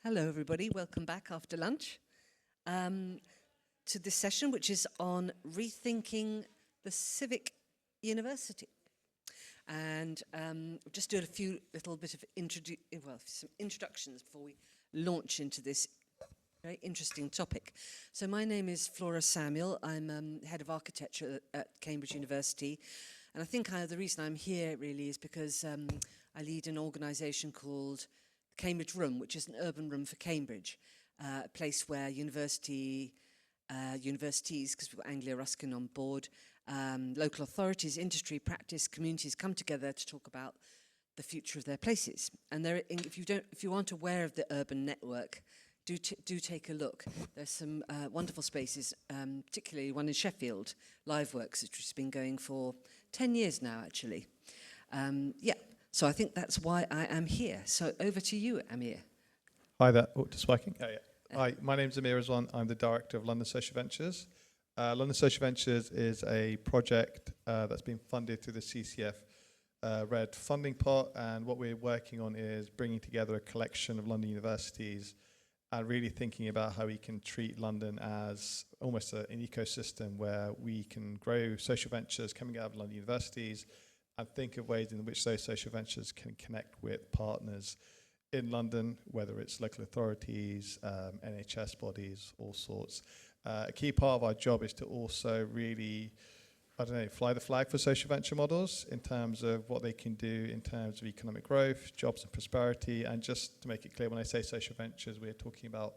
Hello, everybody. Welcome back after lunch to this session, which is on rethinking the Civic University. And just do a few little bit of some introductions before we launch into this very interesting topic. So my name is Flora Samuel. I'm head of architecture at Cambridge University. And I think the reason I'm here really is because I lead an organisation called Cambridge Room, which is an urban room for Cambridge, a place where universities, because we've got Anglia Ruskin on board, local authorities, industry, practice, communities come together to talk about the future of their places. And if you aren't aware of the urban network, do take a look. There's some wonderful spaces, particularly one in Sheffield, Liveworks, which has been going for 10 years now, actually. So I think that's why I am here. So over to you, Amir. Hi there. Oh, just working? Oh, yeah. Hi, my name's Amir Rizwan. I'm the director of London Social Ventures. London Social Ventures is a project that's been funded through the CCF RED funding pot, and what we're working on is bringing together a collection of London universities and really thinking about how we can treat London as almost an ecosystem where we can grow social ventures coming out of London universities and think of ways in which those social ventures can connect with partners in London, whether it's local authorities, NHS bodies, all sorts. A key part of our job is to also really, fly the flag for social venture models in terms of what they can do in terms of economic growth, jobs and prosperity. And just to make it clear, when I say social ventures, we're talking about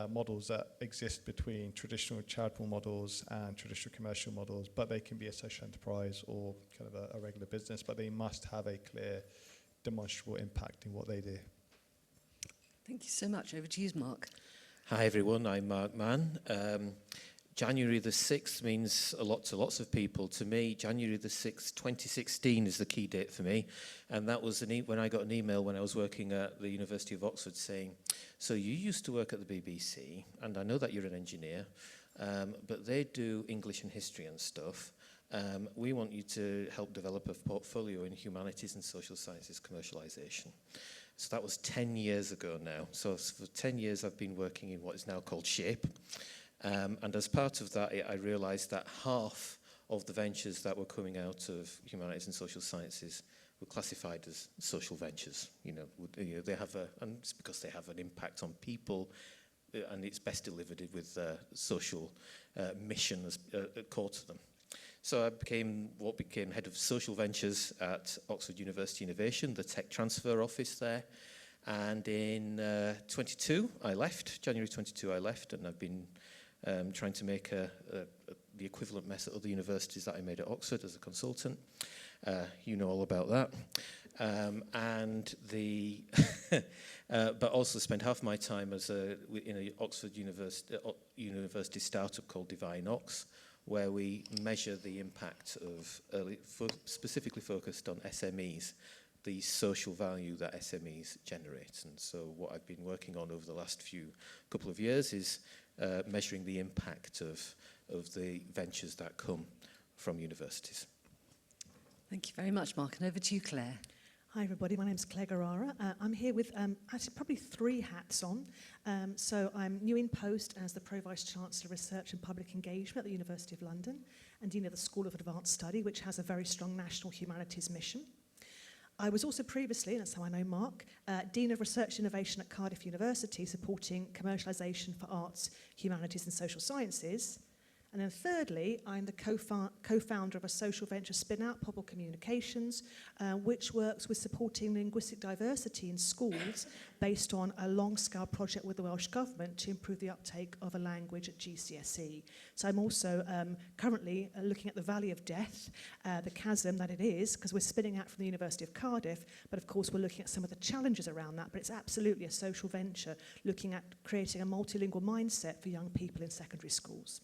models that exist between traditional charitable models and traditional commercial models, but they can be a social enterprise or kind of a regular business, but they must have a clear, demonstrable impact in what they do. Thank you so much. Over to you, Mark. Hi everyone, I'm Mark Mann. January the 6th means a lot to lots of people. To me, January the 6th, 2016 is the key date for me. And that was when I got an email when I was working at the University of Oxford saying, so you used to work at the BBC, and I know that you're an engineer, but they do English and history and stuff. We want you to help develop a portfolio in humanities and social sciences commercialisation. So that was 10 years ago now. So for 10 years I've been working in what is now called SHAPE. And as part of that, I realised that half of the ventures that were coming out of humanities and social sciences were classified as social ventures. They have and it's because they have an impact on people, and it's best delivered with social mission as core to them. So I became head of social ventures at Oxford University Innovation, the tech transfer office there. And in January 22, I left, and I've been trying to make the equivalent mess at other universities that I made at Oxford as a consultant. You know all about that. But also spent half my time in an Oxford University startup called Divine Ox, where we measure the impact of specifically focused on SMEs, the social value that SMEs generate. And so what I've been working on over the last couple of years is measuring the impact of the ventures that come from universities. Thank you very much, Mark. And over to you, Claire. Hi everybody, my name's Claire Gorrara. I'm here with actually probably 3 hats on. So I'm new in post as the Pro-Vice-Chancellor Research and Public Engagement at the University of London and Dean of the School of Advanced Study, which has a very strong national humanities mission. I was also previously, and that's how I know Mark, Dean of Research Innovation at Cardiff University, supporting commercialisation for arts, humanities and social sciences. And then thirdly, I'm the co-founder of a social venture spin-out, Pobl Communications, which works with supporting linguistic diversity in schools based on a long-scale project with the Welsh Government to improve the uptake of a language at GCSE. So I'm also currently looking at the valley of death, the chasm that it is, because we're spinning out from the University of Cardiff, but of course we're looking at some of the challenges around that, but it's absolutely a social venture looking at creating a multilingual mindset for young people in secondary schools.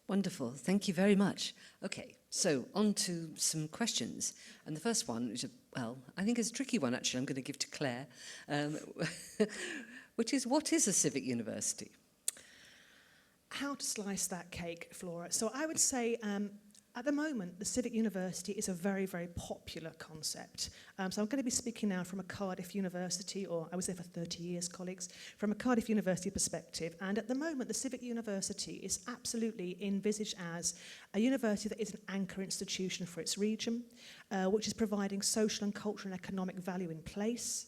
Wonderful. Thank you very much. Okay, so on to some questions. And the first one, which, I think is a tricky one, actually, I'm going to give to Claire, which is, what is a civic university? How to slice that cake, Flora? So I would say At the moment, the Civic University is a very, very popular concept. So I'm going to be speaking now from a Cardiff University, or I was there for 30 years, colleagues, from a Cardiff University perspective. And at the moment, the Civic University is absolutely envisaged as a university that is an anchor institution for its region, which is providing social and cultural and economic value in place,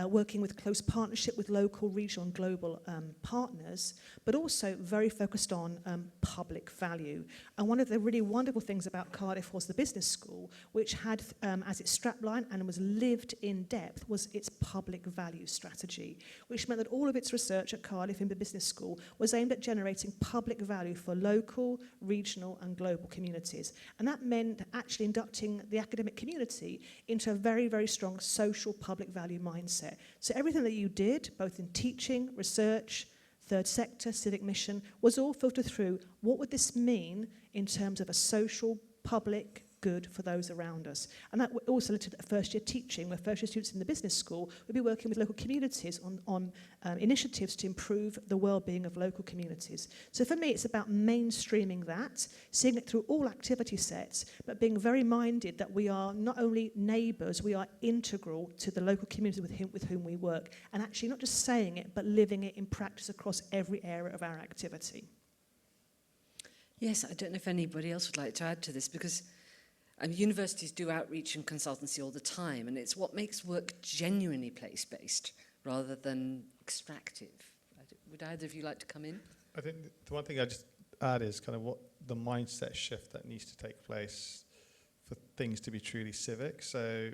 working with close partnership with local, regional and global partners, but also very focused on public value. And one of the really wonderful things about Cardiff was the business school, which had as its strapline and was lived in depth was its public value strategy, which meant that all of its research at Cardiff in the business school was aimed at generating public value for local, regional and global communities. And that meant actually inducting the academic community into a very, very strong social public value mindset. So everything that you did, both in teaching, research, third sector, civic mission, was all filtered through what would this mean in terms of a social, public good for those around us. And that also led to first-year teaching, where first-year students in the business school would be working with local communities on initiatives to improve the well-being of local communities. So for me, it's about mainstreaming that, seeing it through all activity sets, but being very minded that we are not only neighbours, we are integral to the local community with whom we work, and actually not just saying it, but living it in practice across every area of our activity. Yes, I don't know if anybody else would like to add to this, because universities do outreach and consultancy all the time, and it's what makes work genuinely place-based rather than extractive. Would either of you like to come in? I think the one thing I just add is kind of what the mindset shift that needs to take place for things to be truly civic. So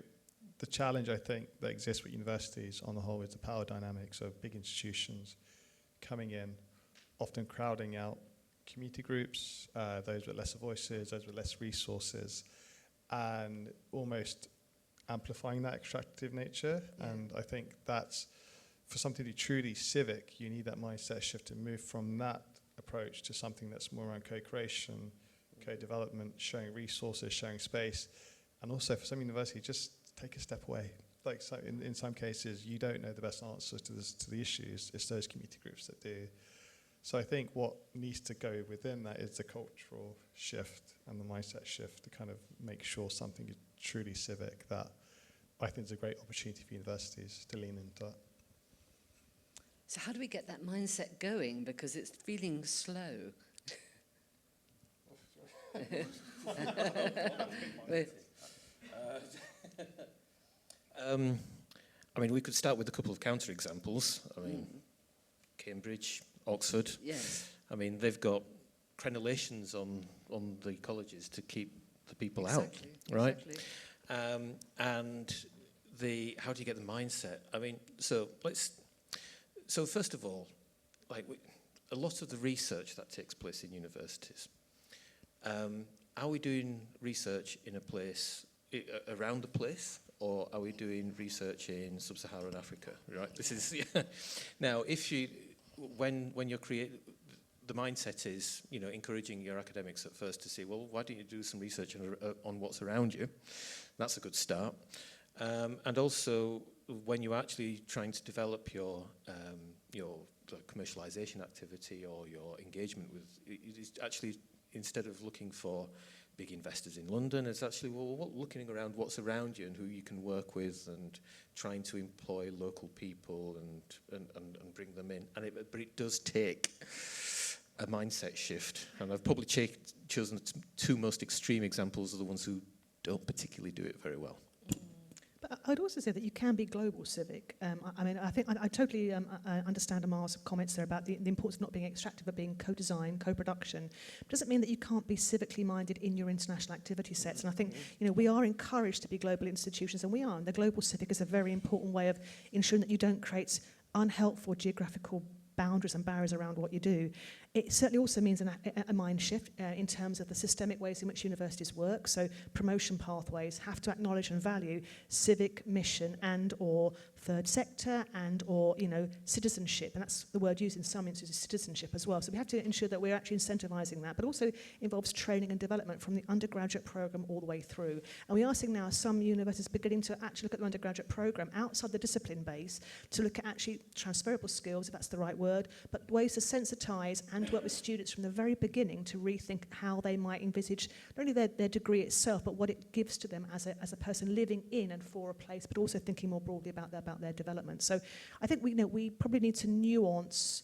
the challenge, I think, that exists with universities on the whole is the power dynamics of big institutions coming in, often crowding out community groups, those with lesser voices, those with less resources, and almost amplifying that extractive nature. Yeah. And I think that's, for something to be truly civic, you need that mindset shift to move from that approach to something that's more around co-creation, co-development, sharing resources, sharing space. And also for some universities, just take a step away. Like so in some cases, you don't know the best answers to the issues. It's those community groups that do. So I think what needs to go within that is the cultural shift and the mindset shift to kind of make sure something is truly civic. That I think is a great opportunity for universities to lean into that. So how do we get that mindset going? Because it's feeling slow. I mean, we could start with a couple of counterexamples. I mean, Cambridge, Oxford. Yes. I mean, they've got crenellations on the colleges to keep the people out, right? Exactly. And how do you get the mindset? I mean, so first of all, like a lot of the research that takes place in universities, are we doing research in a place around the place, or are we doing research in sub-Saharan Africa? Right. This is now when you're creating, the mindset is, encouraging your academics at first to say, well, why don't you do some research on what's around you? That's a good start. And also, when you're actually trying to develop your commercialization activity or your engagement with, it's actually, instead of looking for big investors in London, it's actually, looking around what's around you and who you can work with and trying to employ local people and bring them in. But it does take a mindset shift. And I've probably chosen the two most extreme examples of the ones who don't particularly do it very well. But I'd also say that you can be global civic. I mean, I think I totally understand Amar's comments there about the importance of not being extractive, but being co-design, co-production. It doesn't mean that you can't be civically minded in your international activity sets. And I think, we are encouraged to be global institutions, and we are. And the global civic is a very important way of ensuring that you don't create unhelpful geographical boundaries and barriers around what you do. It certainly also means a mind shift in terms of the systemic ways in which universities work. So promotion pathways have to acknowledge and value civic mission and or third sector and or citizenship. And that's the word used in some instances, citizenship as well. So we have to ensure that we're actually incentivizing that, but also involves training and development from the undergraduate program all the way through. And we are seeing now some universities beginning to actually look at the undergraduate program outside the discipline base to look at actually transferable skills, if that's the right word, but ways to sensitize and to work with students from the very beginning to rethink how they might envisage not only their degree itself, but what it gives to them as a person living in and for a place, but also thinking more broadly about their development. So I think we probably need to nuance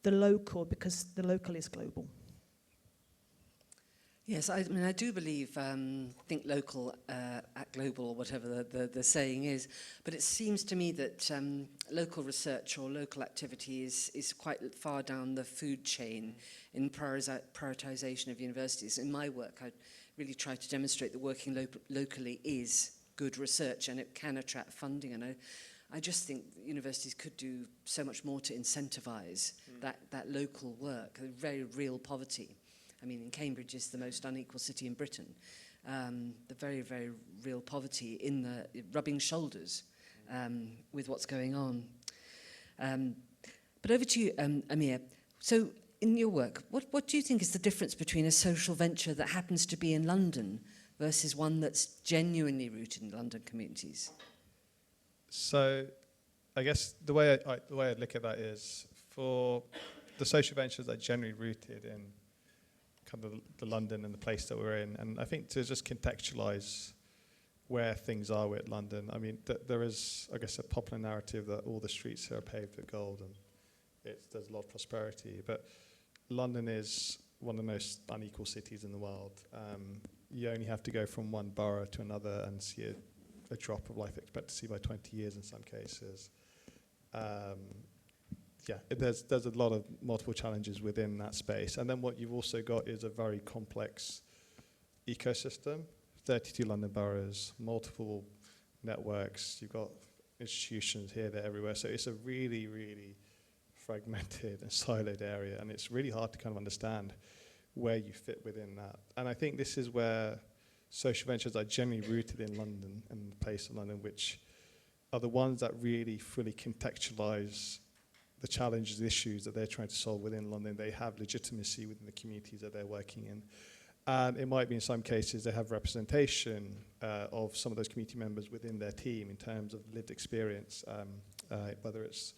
the local, because the local is global. Yes, I mean, I do believe think local, act global, or whatever the saying is, but it seems to me that local research or local activity is quite far down the food chain in prioritisation of universities. In my work, I really try to demonstrate that working locally is good research and it can attract funding, and I just think universities could do so much more to incentivise that local work, very real poverty. I mean, in Cambridge is the most unequal city in Britain. The very, very real poverty in the rubbing shoulders with what's going on. But over to you, Amir. So in your work, what do you think is the difference between a social venture that happens to be in London versus one that's genuinely rooted in London communities? So I guess the way I look at that is, for the social ventures that are generally rooted in kind of the London and the place that we're in, and I think to just contextualize where things are with London, I mean, there is, I guess, a popular narrative that all the streets here are paved with gold and there's a lot of prosperity, but London is one of the most unequal cities in the world. You only have to go from one borough to another and see a drop of life expectancy by 20 years in some cases. There's a lot of multiple challenges within that space. And then what you've also got is a very complex ecosystem, 32 London boroughs, multiple networks, you've got institutions here, there, everywhere. So it's a really, really fragmented and siloed area, and it's really hard to kind of understand where you fit within that. And I think this is where social ventures are generally rooted in London and the place of London, which are the ones that really fully contextualize the challenges, the issues that they're trying to solve within London. They have legitimacy within the communities that they're working in. And it might be in some cases they have representation of some of those community members within their team in terms of lived experience, whether it's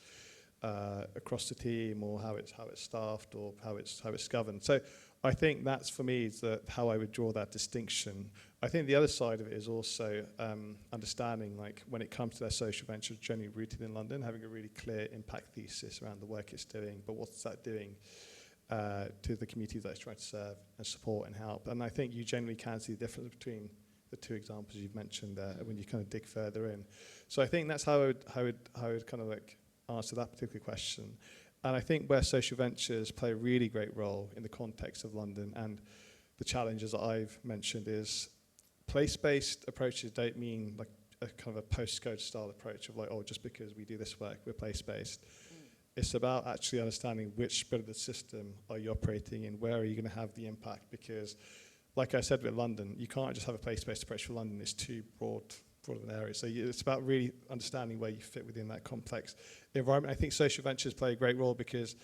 across the team or how it's staffed or how it's governed. So I think that's, for me, is how I would draw that distinction. I think the other side of it is also understanding, like, when it comes to their social ventures generally rooted in London, having a really clear impact thesis around the work it's doing, but what's that doing to the communities that it's trying to serve and support and help. And I think you generally can see the difference between the two examples you've mentioned there when you kind of dig further in. So I think that's how I would kind of like answer that particular question. And I think where social ventures play a really great role in the context of London and the challenges that I've mentioned is place-based approaches don't mean like a kind of a postcode style approach of like, oh, just because we do this work, we're place-based. It's about actually understanding which bit of the system are you operating in, where are you going to have the impact, because like I said with London, you can't just have a place-based approach for London. It's too broad of an area. So it's about really understanding where you fit within that complex environment. I think social ventures play a great role because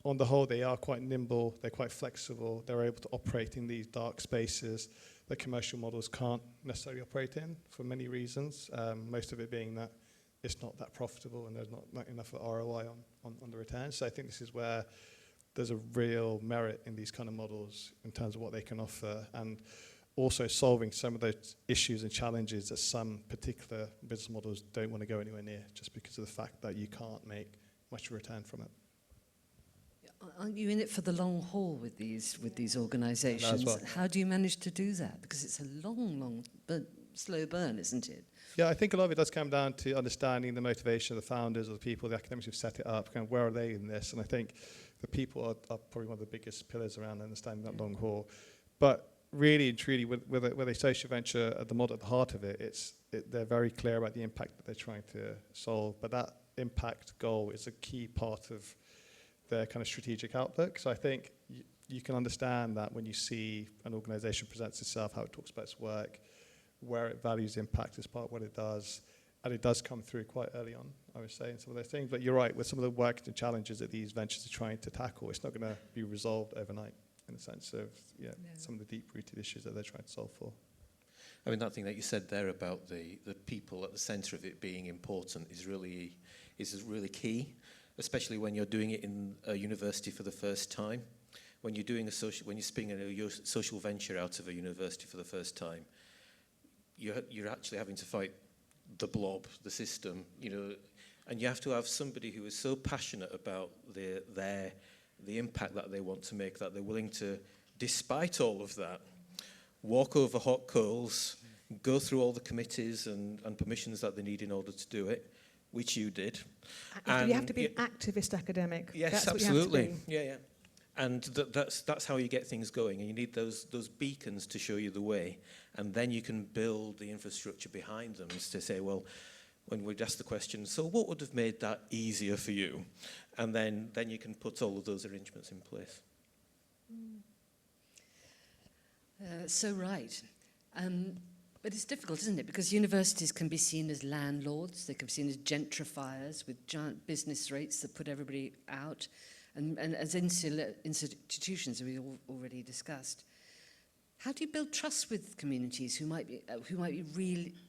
on the whole, they are quite nimble, they're quite flexible, they're able to operate in these dark spaces that commercial models can't necessarily operate in for many reasons, most of it being that it's not that profitable and there's not enough ROI on the returns. So I think this is where there's a real merit in these kind of models in terms of what they can offer, and also solving some of those issues and challenges that some particular business models don't want to go anywhere near, just because of the fact that you can't make much return from it. Aren't you in it for the long haul with these organisations? Well. How do you manage to do that? Because it's a long, slow burn, isn't it? Yeah, I think a lot of it does come down to understanding the motivation of the founders or the people, the academics who've set it up, kind of where are they in this? And I think the people are probably one of the biggest pillars around understanding that long haul. But really and truly, with a social venture at the model at the heart of it, they're very clear about the impact that they're trying to solve. But that impact goal is a key part of their kind of strategic outlook. So I think you can understand that when you see an organisation presents itself, how it talks about its work, where it values impact as part of what it does, and it does come through quite early on, I would say, in some of those things. But you're right, with some of the work and challenges that these ventures are trying to tackle, it's not going to be resolved overnight, in the sense of some of the deep-rooted issues that they're trying to solve for. I mean, that thing that you said there about the people at the centre of it being important is really key. especially when you're doing it in a university for the first time. When you're doing when you're spinning a social venture out of a university for the first time, you're actually having to fight the blob, the system, and you have to have somebody who is so passionate about the impact that they want to make that they're willing to, despite all of that, walk over hot coals, go through all the committees and permissions that they need in order to do it, which you did. You have to be an activist academic. Yes, that's absolutely. What you have to be. Yeah. And that's how you get things going. And you need those beacons to show you the way. And then you can build the infrastructure behind them to say, well, when we'd ask the question, so what would have made that easier for you? And then you can put all of those arrangements in place. So right. But it's difficult, isn't it? Because universities can be seen as landlords, they can be seen as gentrifiers with giant business rates that put everybody out, and as institutions we already discussed. How do you build trust with communities who might be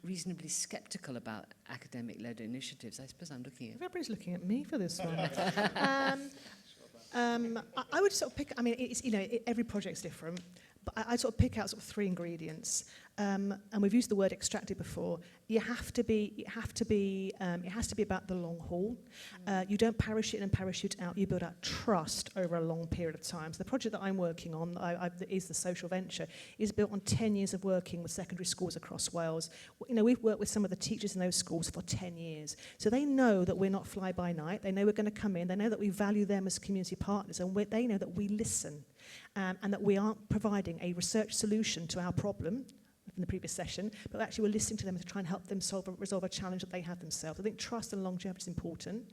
reasonably sceptical about academic-led initiatives? I suppose I'm looking at... Everybody's looking at me for this one. I would sort of pick... I mean, it's, every project's different, but I'd sort of pick out sort of 3 ingredients. And we've used the word extracted before. It has to be about the long haul. You don't parachute in and parachute out. You build out trust over a long period of time. So the project that I'm working on that is the social venture is built on 10 years of working with secondary schools across Wales. We've worked with some of the teachers in those schools for 10 years. So they know that we're not fly by night. They know we're going to come in. They know that we value them as community partners, and they know that we listen, and that we aren't providing a research solution to our problem in the previous session, but actually we're listening to them to try and help them resolve a challenge that they have themselves. I think trust and longevity is important.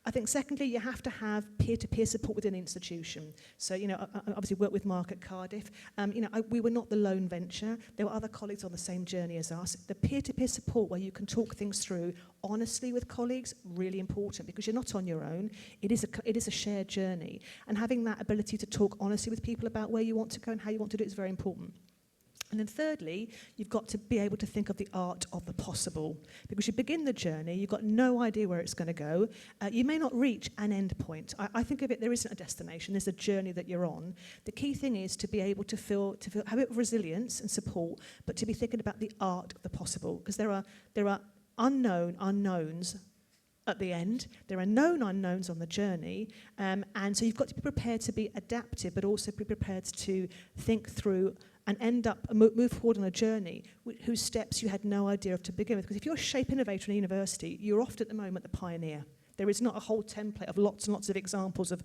I think secondly, you have to have peer-to-peer support within an institution. So, I obviously worked with Mark at Cardiff. We were not the lone venture. There were other colleagues on the same journey as us. The peer-to-peer support where you can talk things through honestly with colleagues, really important, because you're not on your own. It is a shared journey. And having that ability to talk honestly with people about where you want to go and how you want to do it is very important. And then thirdly, you've got to be able to think of the art of the possible. Because you begin the journey, you've got no idea where it's going to go. You may not reach an end point. I think of it, there isn't a destination, there's a journey that you're on. The key thing is to be able to have a bit of resilience and support, but to be thinking about the art of the possible. Because there are unknown unknowns at the end. There are known unknowns on the journey. And so you've got to be prepared to be adaptive, but also be prepared to think through and end up move forward on a journey whose steps you had no idea of to begin with. Because if you're a SHAPE innovator in a university, you're often at the moment the pioneer. There is not a whole template of lots and lots of examples of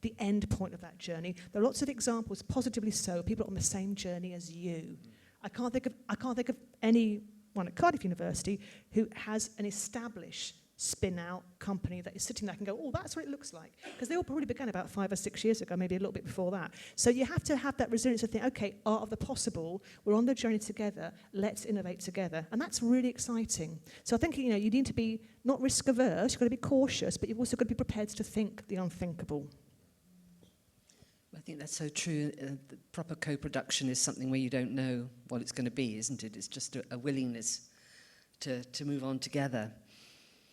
the end point of that journey. There are lots of examples, positively so, people on the same journey as you. I can't think of anyone at Cardiff University who has an established spin-out company that is sitting there and go, oh, that's what it looks like. Because they all probably began about 5 or 6 years ago, maybe a little bit before that. So you have to have that resilience to think, okay, art of the possible, we're on the journey together, let's innovate together. And that's really exciting. So I think, you need to be not risk-averse, you've got to be cautious, but you've also got to be prepared to think the unthinkable. I think that's so true. The proper co-production is something where you don't know what it's going to be, isn't it? It's just a willingness to move on together.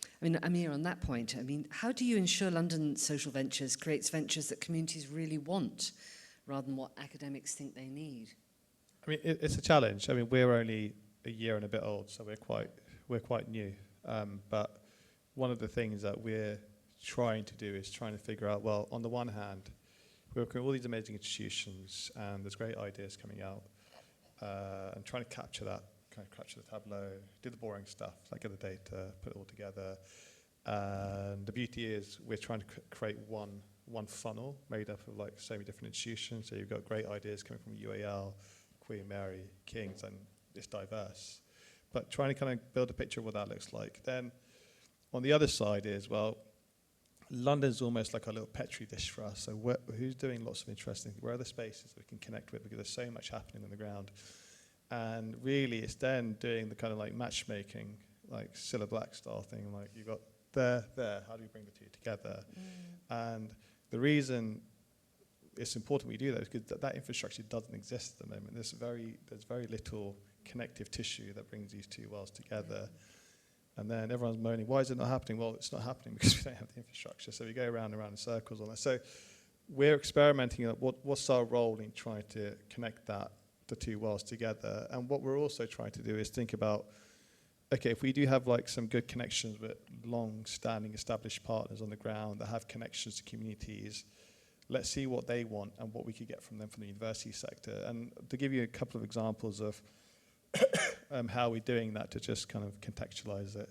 I mean, Amir, on that point, how do you ensure London Social Ventures creates ventures that communities really want, rather than what academics think they need? It's a challenge. We're only a year and a bit old, so we're quite new. But one of the things that we're trying to do is trying to figure out, well, on the one hand, we're working with all these amazing institutions, and there's great ideas coming out, and trying to capture that. Kind of capture the tableau, do the boring stuff, like get the data, put it all together. And the beauty is we're trying to create one funnel made up of so many different institutions. So you've got great ideas coming from UAL, Queen Mary, King's, and it's diverse. But trying to kind of build a picture of what that looks like. Then on the other side is, well, London's almost like a little petri dish for us. So who's doing lots of interesting things? Where are the spaces we can connect with? Because there's so much happening on the ground. And really, it's then doing the kind of matchmaking, like Cilla Black style thing. Like you've got there, how do we bring the two together? And the reason it's important we do that is because that infrastructure doesn't exist at the moment. There's very little connective tissue that brings these two worlds together. And then everyone's moaning, why is it not happening? Well, it's not happening because we don't have the infrastructure. So we go around and around in circles on that. So we're experimenting at what's our role in trying to connect the two worlds together. And what we're also trying to do is think about, okay, if we do have like some good connections with long-standing established partners on the ground that have connections to communities, let's see what they want and what we could get from them from the university sector. And to give you a couple of examples of how we're doing that to just kind of contextualize it,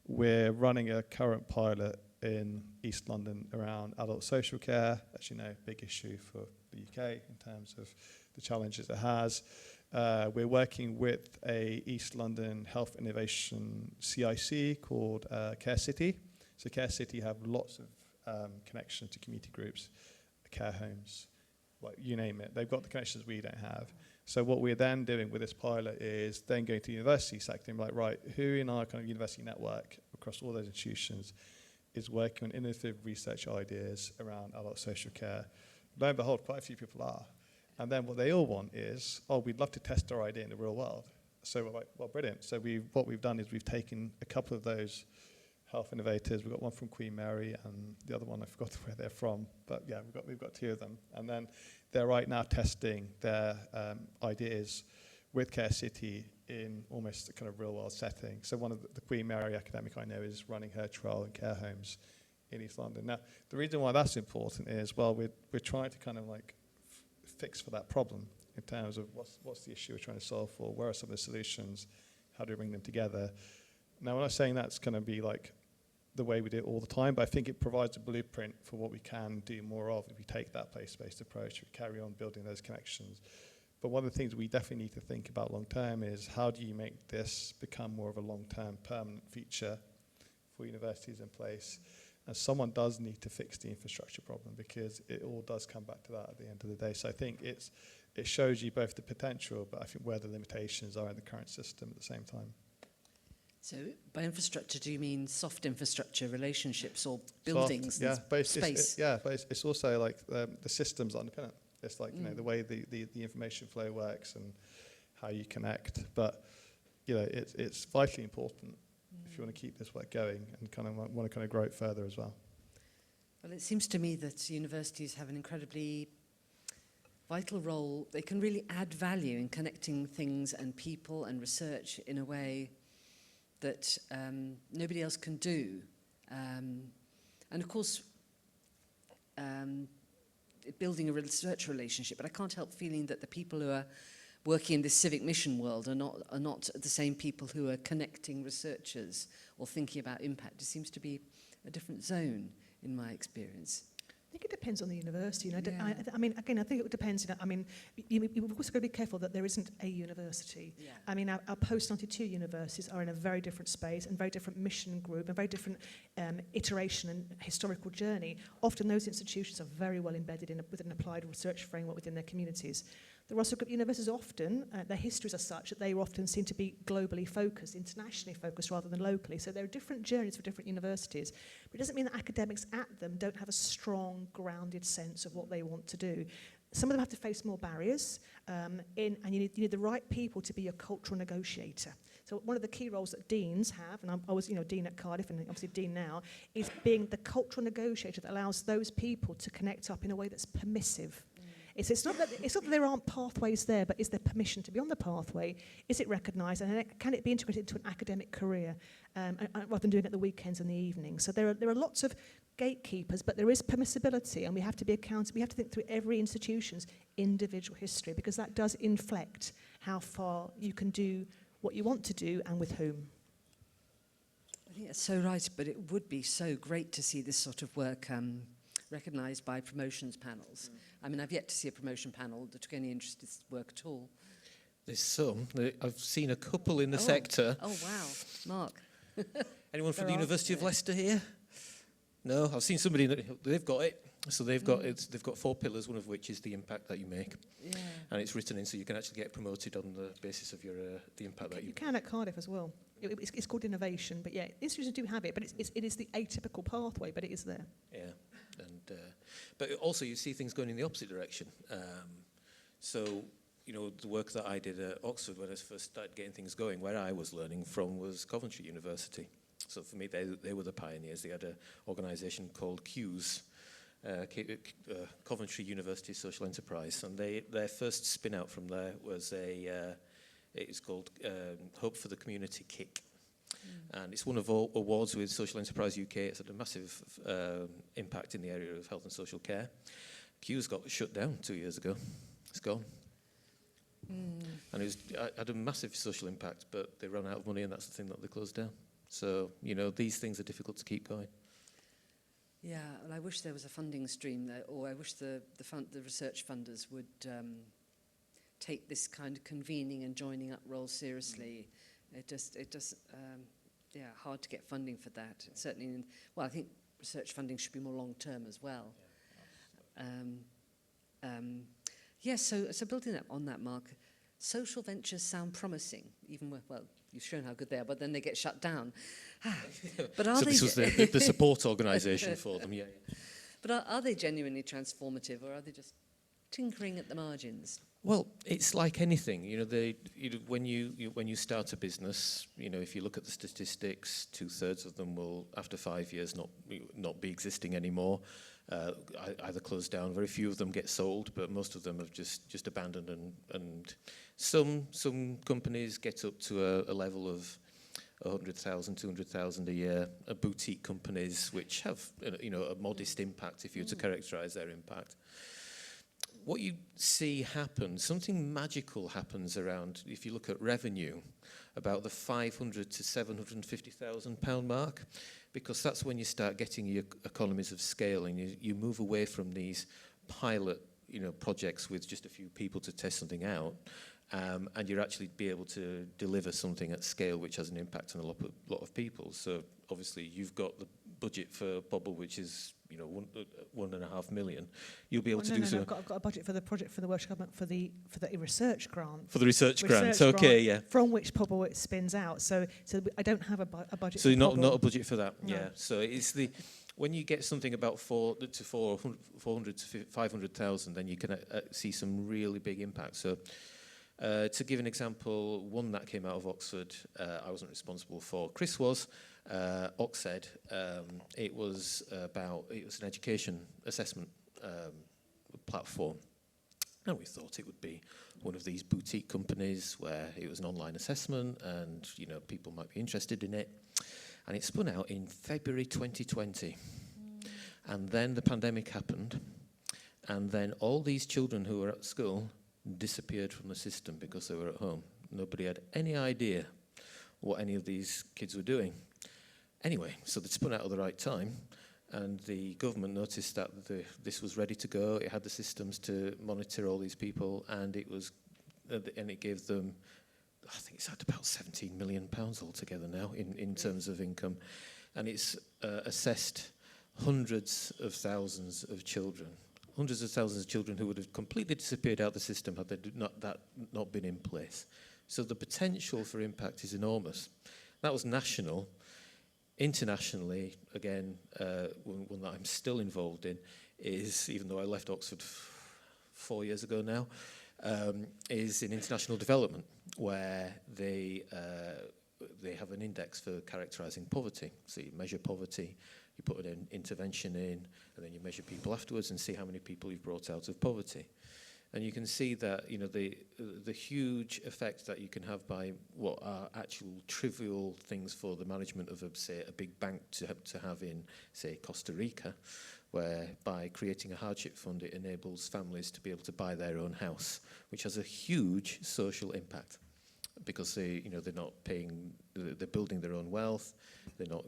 we're running a current pilot in East London around adult social care. As you know, big issue for the UK in terms of the challenges it has. We're working with a East London health innovation CIC called Care City. So Care City have lots of connections to community groups, care homes, like you name it. They've got the connections we don't have. So what we're then doing with this pilot is then going to the university sector and be like, right, who in our kind of university network across all those institutions is working on innovative research ideas around adult social care? Lo and behold, quite a few people are. And then what they all want is, oh, we'd love to test our idea in the real world. So we're like, well, brilliant. So what we've done is we've taken a couple of those health innovators. We've got one from Queen Mary and the other one, I forgot where they're from. But yeah, we've got two of them. And then they're right now testing their ideas with Care City in almost a kind of real world setting. So one of the Queen Mary academic I know is running her trial in care homes in East London. Now, the reason why that's important is, well, we're trying to kind of like fix for that problem in terms of what's the issue we're trying to solve for, where are some of the solutions, how do we bring them together. Now, I'm not saying that's going to be like the way we do it all the time, but I think it provides a blueprint for what we can do more of if we take that place-based approach, we carry on building those connections. But one of the things we definitely need to think about long-term is how do you make this become more of a long-term permanent feature for universities in place? And someone does need to fix the infrastructure problem because it all does come back to that at the end of the day. So I think it shows you both the potential, but I think where the limitations are in the current system at the same time. So by infrastructure, do you mean soft infrastructure, relationships, or buildings? Soft, yeah, but space? It's also like the systems underpin it. It's like, you know, the way the information flow works and how you connect. But, you know, it's vitally important if you want to keep this work going and kind of want to kind of grow it further as well. Well, it seems to me that universities have an incredibly vital role. They can really add value in connecting things and people and research in a way that nobody else can do. And of course, building a research relationship, but I can't help feeling that the people who are working in this civic mission world are not the same people who are connecting researchers or thinking about impact. It seems to be a different zone in my experience. I think it depends on the university. You know, Yeah. I mean, again, I think it depends. You know, I mean, you've also got to be careful that there isn't a university. Yeah. I mean, our post-92 universities are in a very different space and very different mission group and very different iteration and historical journey. Often those institutions are very well embedded within an applied research framework within their communities. The Russell Group universities often, their histories are such that they often seem to be globally focused, internationally focused rather than locally. So there are different journeys for different universities. But it doesn't mean that academics at them don't have a strong, grounded sense of what they want to do. Some of them have to face more barriers, and you need the right people to be your cultural negotiator. So one of the key roles that deans have, and I was dean at Cardiff and obviously dean now, is being the cultural negotiator that allows those people to connect up in a way that's permissive. It's not that there aren't pathways there, but is there permission to be on the pathway? Is it recognised, and can it be integrated into an academic career rather than doing it at the weekends and the evenings? So there are lots of gatekeepers, but there is permissibility, and we have to be accountable. We have to think through every institution's individual history because that does inflect how far you can do what you want to do and with whom. I think that's so right, but it would be so great to see this sort of work recognised by promotions panels. I mean, I've yet to see a promotion panel that took any interest in this work at all. There's some. I've seen a couple in the sector. Oh, wow. Mark. Anyone from the There are, University of yeah. Leicester here? No, I've seen somebody, they've got it. So they've got 4 pillars, one of which is the impact that you make. Yeah. And it's written in so you can actually get promoted on the basis of your the impact that you You can at Cardiff as well. It's called innovation, but yeah, institutions do have it, but it is the atypical pathway, but it is there. Yeah, and but also you see things going in the opposite direction. So, you know, the work that I did at Oxford when I first started getting things going, where I was learning from was Coventry University. So for me, they were the pioneers. They had an organisation called CUES, Coventry University Social Enterprise, and their first spin out from there was it's called Hope for the Community Kick. And it's won awards with Social Enterprise UK. It's had a massive impact in the area of health and social care. CUES got shut down 2 years ago. It's gone. And it had a massive social impact, but they ran out of money, and that's the thing that they closed down. So, these things are difficult to keep going. Yeah, well, I wish there was a funding stream there, or I wish the research funders would take this kind of convening and joining up role seriously. Hard to get funding for that. Certainly, I think research funding should be more long term as well. So building up on that, Mark, social ventures sound promising, even well, you've shown how good they are, but then they get shut down. But are so they this was the support organisation for them, yeah. But are they genuinely transformative, or are they just tinkering at the margins? Well, it's like anything. When you start a business, if you look at the statistics, 2/3 of them will, after 5 years, not be existing anymore. Either closed down. Very few of them get sold, but most of them have just abandoned. And some companies get up to a level of 100,000, 200,000 a year. Boutique companies which have a modest impact, if you were to characterise their impact. What you see happen, something magical happens around, if you look at revenue, about the 500 to 750,000 pound mark, because that's when you start getting your economies of scale, and you move away from these pilot projects with just a few people to test something out, and you're actually be able to deliver something at scale which has an impact on a lot of people. So obviously you've got the budget for Pobl, which is 1.5 million. You'll be able to do so. I've got a budget for the project for the Welsh Government for the research grant. For the research grant, okay, yeah. From which Pobl it spins out. So I don't have a budget. So for not Pobl. a budget for that, No. yeah. So it's when you get something about 400 to 500,000, then you can see some really big impact. So to give an example, one that came out of Oxford, I wasn't responsible for. Chris was. Oxford, it was an education assessment platform, and we thought it would be one of these boutique companies where it was an online assessment, and people might be interested in it. And it spun out in February 2020, and then the pandemic happened, and then all these children who were at school disappeared from the system because they were at home. Nobody had any idea what any of these kids were doing. Anyway, so they spun out at the right time, and the government noticed that this was ready to go. It had the systems to monitor all these people, and it gave them, I think it's at about £17 million altogether now in terms of income, and it's assessed hundreds of thousands of children who would have completely disappeared out of the system had they not been in place. So the potential for impact is enormous. That was national. Internationally, again, one that I'm still involved in is, even though I left Oxford 4 years ago now, is in international development, where they have an index for characterising poverty. So you measure poverty, you put an intervention in, and then you measure people afterwards and see how many people you've brought out of poverty. And you can see that the huge effect that you can have by what are actual trivial things for the management of, say, a big bank to have in, say, Costa Rica, where by creating a hardship fund it enables families to be able to buy their own house, which has a huge social impact, because they're not paying, they're building their own wealth, they're not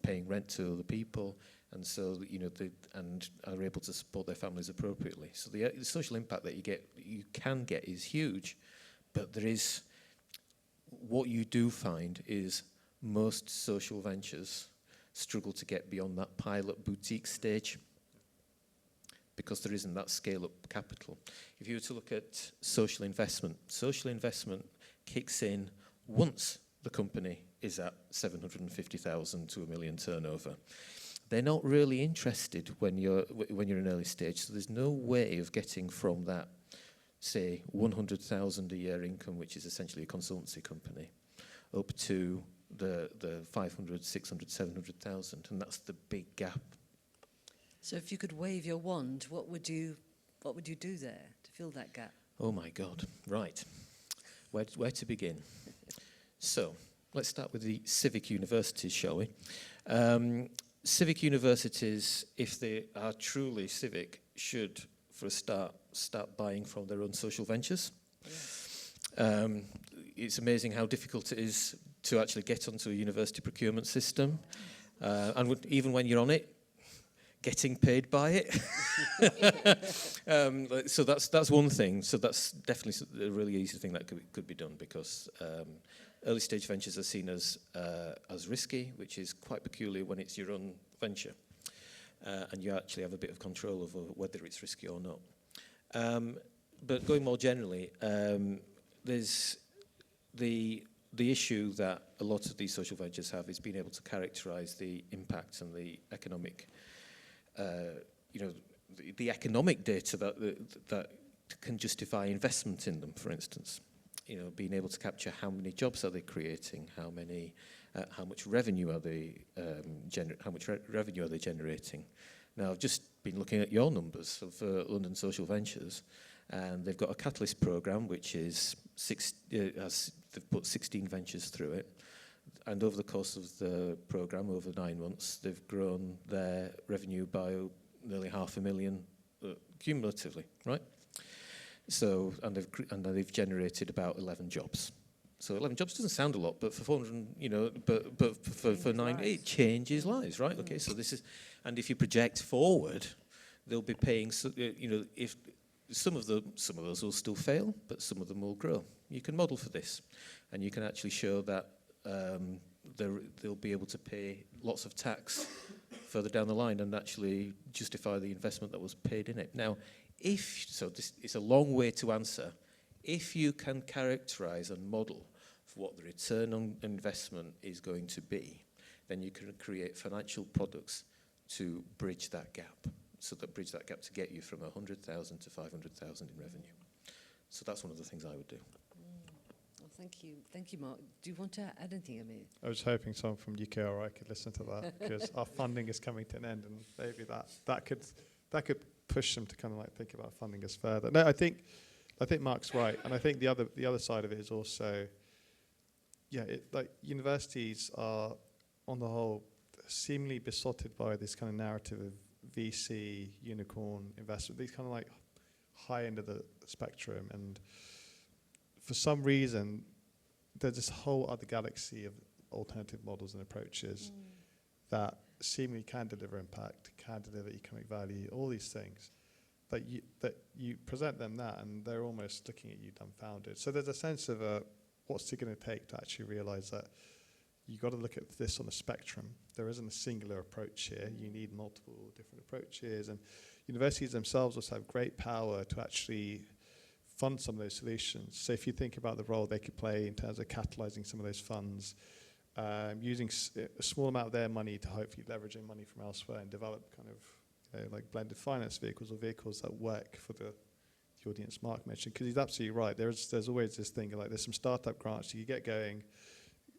paying rent to other people. And so, and are able to support their families appropriately. So the social impact that you can get is huge, but what you do find is most social ventures struggle to get beyond that pilot boutique stage because there isn't that scale-up capital. If you were to look at social investment kicks in once the company is at 750,000 to $1 million turnover. They're not really interested when you're in early stage. So there's no way of getting from that, say, 100,000 a year income, which is essentially a consultancy company, up to the 500, 600, 700,000, and that's the big gap. So if you could wave your wand, what would you do there to fill that gap? Oh my God, right. Where to begin? So, let's start with the civic universities, shall we? Civic universities, if they are truly civic, should, for a start buying from their own social ventures. Yes. It's amazing how difficult it is to actually get onto a university procurement system. And even when you're on it, getting paid by it. So that's one thing. So that's definitely a really easy thing that could be done, because early stage ventures are seen as risky, which is quite peculiar when it's your own venture, and you actually have a bit of control over whether it's risky or not. But going more generally, there's the issue that a lot of these social ventures have is being able to characterize the impact and the economic, the economic data that can justify investment in them, for instance. Being able to capture how many jobs are they creating, how much revenue are they generating. Now, I've just been looking at your numbers of London Social Ventures, and they've got a Catalyst programme which is they've put 16 ventures through it, and over the course of the programme, over 9 months, they've grown their revenue by nearly 500,000 cumulatively, right? So, and they've generated about 11 jobs. So 11 jobs doesn't sound a lot, but for 400, but for 9, it changes lives, right? Okay, so this is, and if you project forward, they'll be paying. If some of those will still fail, but some of them will grow. You can model for this, and you can actually show that they'll be able to pay lots of tax further down the line and actually justify the investment that was paid in it. Now, this is a long way to answer. If you can characterize and model for what the return on investment is going to be, then you can create financial products to bridge that gap. So that bridge that gap to get you from 100,000 to 500,000 in revenue. So that's one of the things I would do. Well, thank you, Mark. Do you want to add anything, Amir? I was hoping someone from UKRI could listen to that, because our funding is coming to an end, and maybe that could push them to kind of like think about funding us further. No, I think Mark's right, and I think the other side of it is also, like universities are on the whole seemingly besotted by this kind of narrative of VC, unicorn investment, these kind of like high end of the spectrum, and for some reason there's this whole other galaxy of alternative models and approaches that seemingly can deliver impact, can deliver economic value, all these things, that you present them that, and they're almost looking at you dumbfounded. So there's a sense of what's it going to take to actually realize that you've got to look at this on a spectrum. There isn't a singular approach here. You need multiple different approaches, and universities themselves also have great power to actually fund some of those solutions. So if you think about the role they could play in terms of catalyzing some of those funds, using a small amount of their money to hopefully leveraging money from elsewhere and develop kind of like blended finance vehicles or vehicles that work for the audience Mark mentioned. Because he's absolutely right. There's always this thing like there's some startup grants you get going,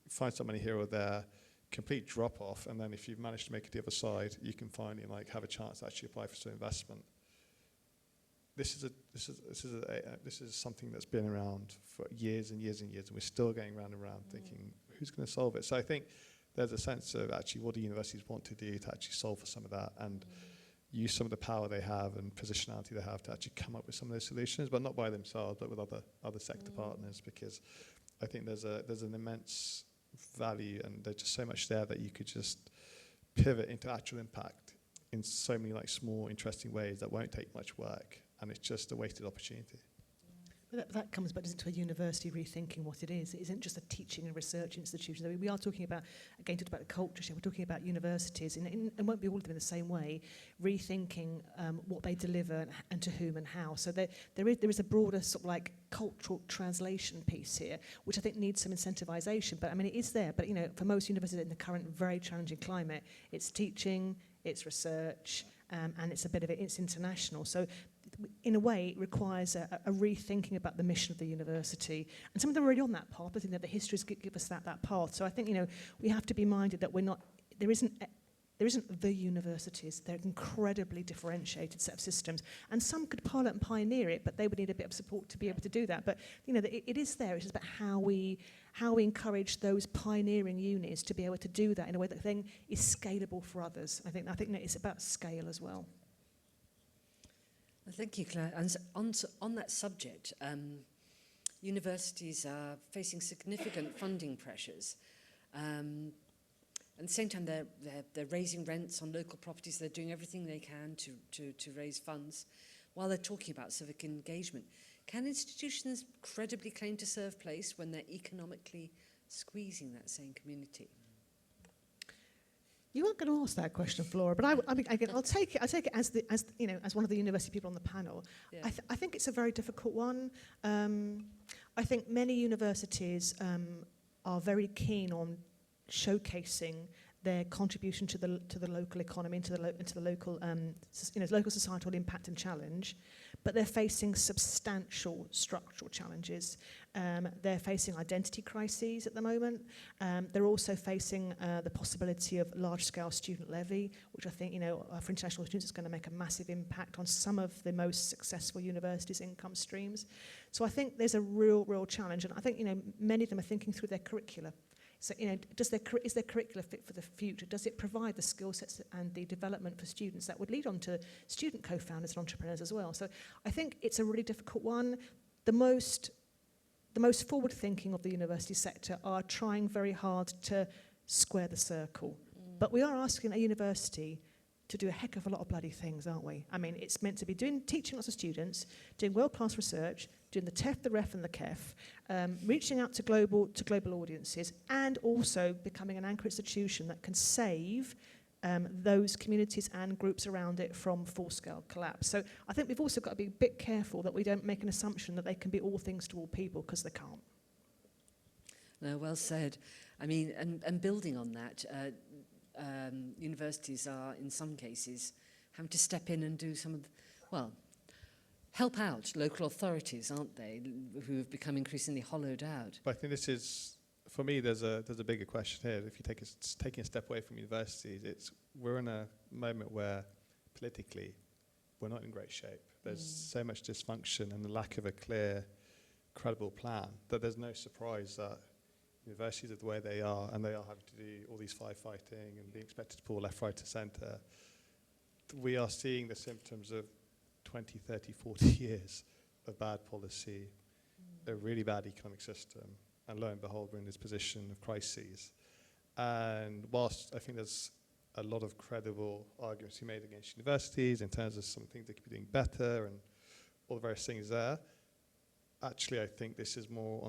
find some money here or there, complete drop off, and then if you've managed to make it the other side, you can finally like have a chance to actually apply for some investment. This is something that's been around for years and years and years, and we're still going round and round thinking, who's going to solve it? So I think there's a sense of actually what do universities want to do to actually solve for some of that, and use some of the power they have and positionality they have to actually come up with some of those solutions, but not by themselves, but with other sector partners, because I think there's an immense value, and there's just so much there that you could just pivot into actual impact in so many like small, interesting ways that won't take much work, and it's just a wasted opportunity. But that comes back into a university rethinking what it is. It isn't just a teaching and research institution. I mean, we are talking about, again, talked about the culture shift, we're talking about universities, and won't be all of them in the same way, rethinking what they deliver and to whom and how. So there is a broader sort of like cultural translation piece here, which I think needs some incentivization. But I mean, it is there. But, you know, for most universities in the current very challenging climate, it's teaching, it's research, and it's a bit of it, it's international. So in a way, it requires a rethinking about the mission of the university. And some of them are already on that path. I think that the histories give us that path. So I think, we have to be minded that there isn't the universities. They're an incredibly differentiated set of systems. And some could pilot and pioneer it, but they would need a bit of support to be able to do that. But, it is there. It's just about how we encourage those pioneering unis to be able to do that in a way that then is scalable for others. I think that it's about scale as well. Well, thank you, Claire. And on that subject, universities are facing significant funding pressures. At the same time, they're raising rents on local properties. They're doing everything they can to raise funds while they're talking about civic engagement. Can institutions credibly claim to serve place when they're economically squeezing that same community? You weren't going to ask that question, Flora, but I mean, again, I'll take it as one of the university people on the panel. Yeah. I think it's a very difficult one. I think many universities are very keen on showcasing their contribution to the local economy, into the local local societal impact and challenge, but they're facing substantial structural challenges. They're facing identity crises at the moment. They're also facing the possibility of large-scale student levy, which I think, for international students is going to make a massive impact on some of the most successful universities' income streams. So I think there's a real challenge, and I think, many of them are thinking through their curricula. So, is their curricula fit for the future? Does it provide the skill sets and the development for students that would lead on to student co-founders and entrepreneurs as well? So I think it's a really difficult one. The most forward-thinking of the university sector are trying very hard to square the circle. But we are asking a university to do a heck of a lot of bloody things, aren't we? I mean, it's meant to be teaching lots of students, doing world-class research, doing the TEF, the REF and the KEF, reaching out to global audiences, and also becoming an anchor institution that can save those communities and groups around it from full-scale collapse. So I think we've also got to be a bit careful that we don't make an assumption that they can be all things to all people, because they can't. No, well said. I mean, and building on that, universities are, in some cases, having to step in and do some of help out local authorities, aren't they, who have become increasingly hollowed out. But I think this is, for me, there's a bigger question here. If you taking a step away from universities, we're in a moment where politically we're not in great shape. There's so much dysfunction and the lack of a clear, credible plan that there's no surprise that universities are the way they are, and they are having to do all these firefighting and being expected to pull left, right, and centre. We are seeing the symptoms of 20, 30, 40 years of bad policy, a really bad economic system, and lo and behold, we're in this position of crises. And whilst I think there's a lot of credible arguments to be made against universities in terms of some things they could be doing better and all the various things there, actually I think this is more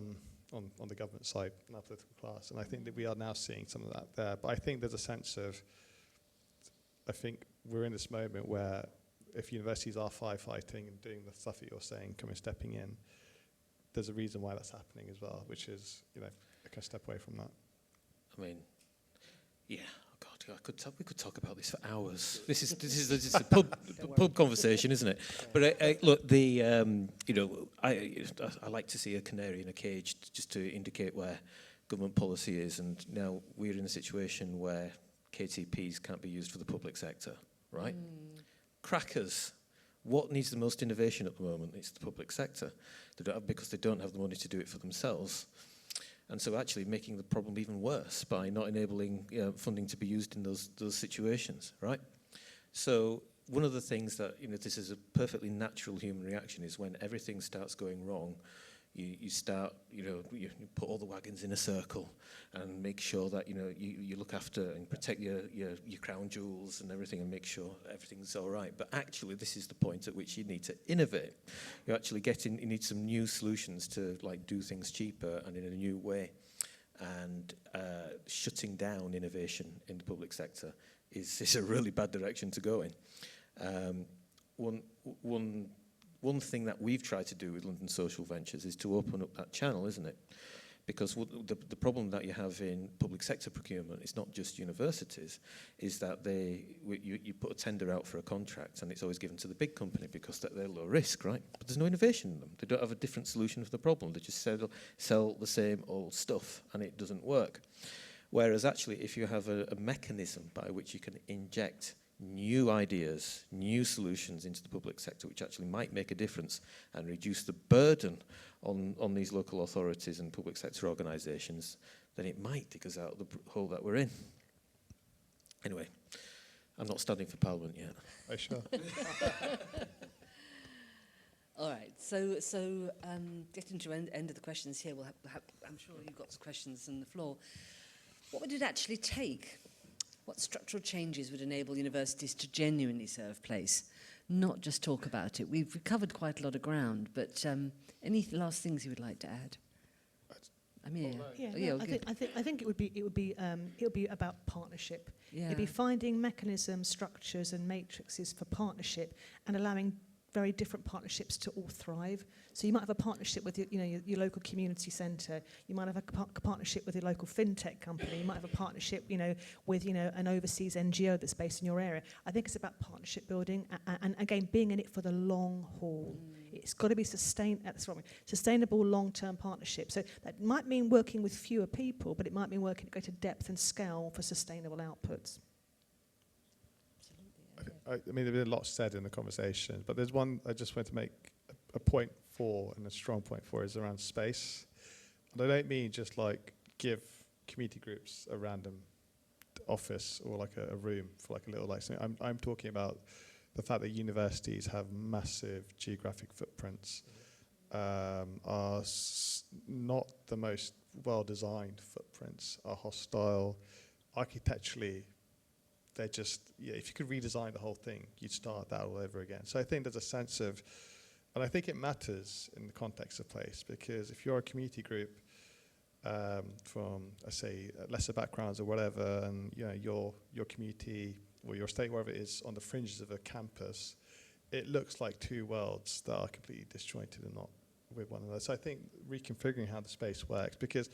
on the government side than our political class. And I think that we are now seeing some of that there. But I think there's a sense of, I think we're in this moment where if universities are firefighting and doing the stuff that you're saying, stepping in, there's a reason why that's happening as well, which is, I can step away from that. I mean, yeah, oh God, we could talk about this for hours. This is a pub conversation, isn't it? But look, I like to see a canary in a cage just to indicate where government policy is, and now we're in a situation where KTPs can't be used for the public sector, right? Crackers. What needs the most innovation at the moment? It's the public sector. Because they don't have the money to do it for themselves. And so actually making the problem even worse by not enabling funding to be used in those situations, right? So one of the things that, this is a perfectly natural human reaction, is when everything starts going wrong, you start, you put all the wagons in a circle and make sure that, you look after and protect your crown jewels and everything and make sure everything's all right. But actually, this is the point at which you need to innovate. You actually you need some new solutions to do things cheaper and in a new way. And shutting down innovation in the public sector is a really bad direction to go in. One thing that we've tried to do with London Social Ventures is to open up that channel, isn't it? Because the problem that you have in public sector procurement, it's not just universities, is that you put a tender out for a contract and it's always given to the big company because they're low risk, right? But there's no innovation in them. They don't have a different solution for the problem. They just sell the same old stuff and it doesn't work. Whereas actually, if you have a mechanism by which you can inject new ideas, new solutions into the public sector, which actually might make a difference and reduce the burden on these local authorities and public sector organisations, then it might dig us out of the hole that we're in. Anyway, I'm not standing for Parliament yet. Oh, sure. All right, so getting to end of the questions here, I'm sure you've got some questions on the floor. What would it actually take? What structural changes would enable universities to genuinely serve place, not just talk about it? We've covered quite a lot of ground, but any last things you would like to add? Amir? I think it would be about partnership. Yeah. It'd be finding mechanisms, structures, and matrices for partnership, and allowing very different partnerships to all thrive. So you might have a partnership with your local community centre. You might have a partnership with your local fintech company. You might have a partnership, with an overseas NGO that's based in your area. I think it's about partnership building and again being in it for the long haul. It's got to be sustainable long-term partnership. So that might mean working with fewer people, but it might mean working at greater depth and scale for sustainable outputs. I mean, there's been a lot said in the conversation, but there's one I just want to make a point for, and a strong point for, is around space. And I don't mean just like give community groups a random office or like a room for like a little like something. I'm talking about the fact that universities have massive geographic footprints, are not the most well-designed footprints, are hostile architecturally. They're just, if you could redesign the whole thing, you'd start that all over again. So I think there's a sense of, and I think it matters in the context of place, because if you're a community group from, I say, lesser backgrounds or whatever, and your community or your state, wherever it is, on the fringes of a campus, it looks like two worlds that are completely disjointed and not with one another. So I think reconfiguring how the space works, because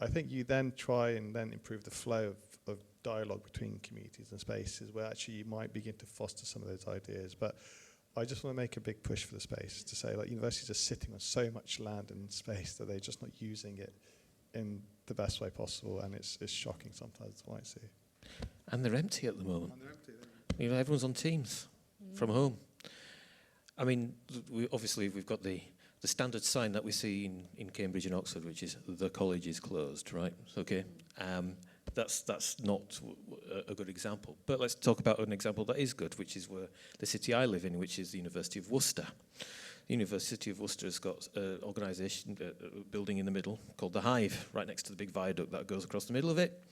I think you then try and then improve the flow of dialogue between communities and spaces where actually you might begin to foster some of those ideas. But I just want to make a big push for the space to say, like, universities are sitting on so much land and space that they're just not using it in the best way possible, and it's shocking sometimes what I see. And they're empty at the moment. Everyone's on Teams from home. I mean, we've got the standard sign that we see in Cambridge and Oxford, which is the college is closed, right? Okay. That's not a good example. But let's talk about an example that is good, which is where the city I live in, which is the University of Worcester. The University of Worcester has got an organisation, a building in the middle called the Hive, right next to the big viaduct that goes across the middle of it.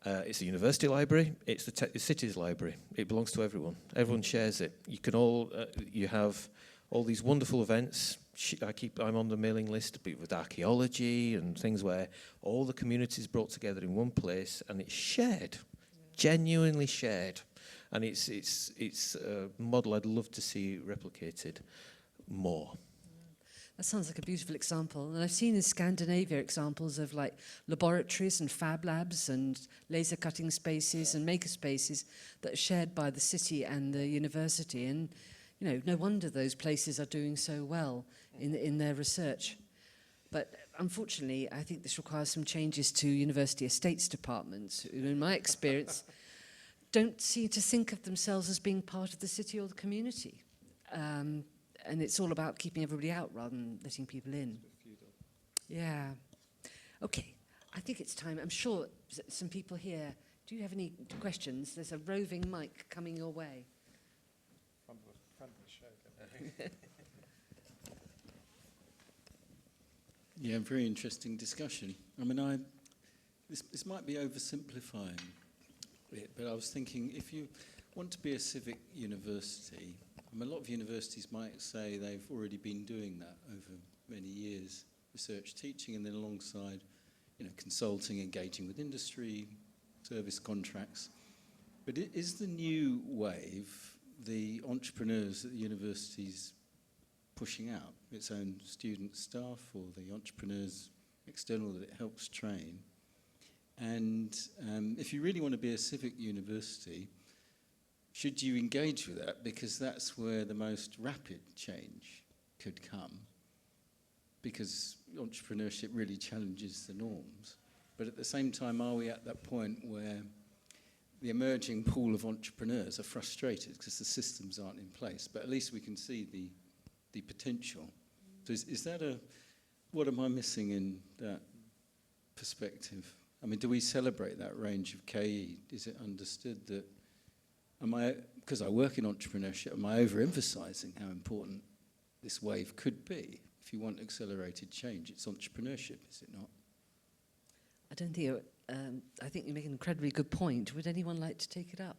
It's a university library. It's the city's library. It belongs to everyone. Everyone shares it. You can all you have all these wonderful events. I'm on the mailing list with archaeology and things where all the community is brought together in one place and it's shared, genuinely shared, and it's a model I'd love to see replicated more. That sounds like a beautiful example. And I've seen in Scandinavia examples of like laboratories and fab labs and laser cutting spaces and maker spaces that are shared by the city and the university. And, no wonder those places are doing so well in their research. But unfortunately, I think this requires some changes to university estates departments, who, in my experience, don't seem to think of themselves as being part of the city or the community. And it's all about keeping everybody out rather than letting people in. Yeah. Okay, I think it's time. I'm sure some people here, do you have any questions? There's a roving mic coming your way. Yeah, very interesting discussion. I mean, this might be oversimplifying it, but I was thinking, if you want to be a civic university, a lot of universities might say they've already been doing that over many years, research, teaching, and then alongside, consulting, engaging with industry, service contracts. But is the new wave the entrepreneurs that the university's pushing out, its own student staff or the entrepreneurs external that it helps train. And if you really want to be a civic university, should you engage with that? Because that's where the most rapid change could come. Because entrepreneurship really challenges the norms. But at the same time, are we at that point where the emerging pool of entrepreneurs are frustrated because the systems aren't in place? But at least we can see the potential. So is that what am I missing in that perspective? I mean, do we celebrate that range of KE? Is it understood that, because I work in entrepreneurship, am I overemphasizing how important this wave could be? If you want accelerated change, it's entrepreneurship, is it not? I don't think I think you make an incredibly good point. Would anyone like to take it up?